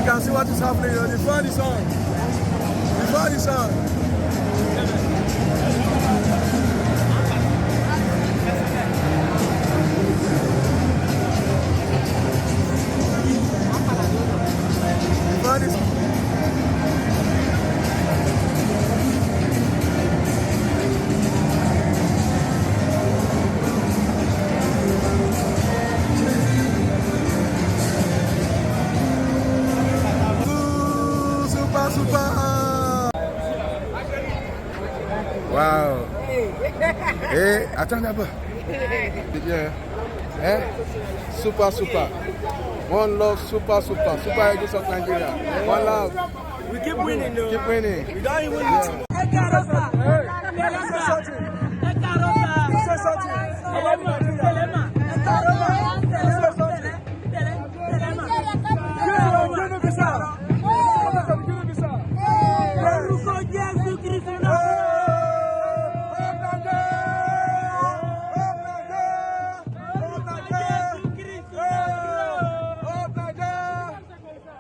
can see what is happening. The fun is on. The fun is on. Super. Wow. Hey, attends là-bas. C'est bien. Hein? Super. One love, super. Super Eagles of Nigeria. One love. We keep winning, though. Keep winning. We don't even win. Yeah.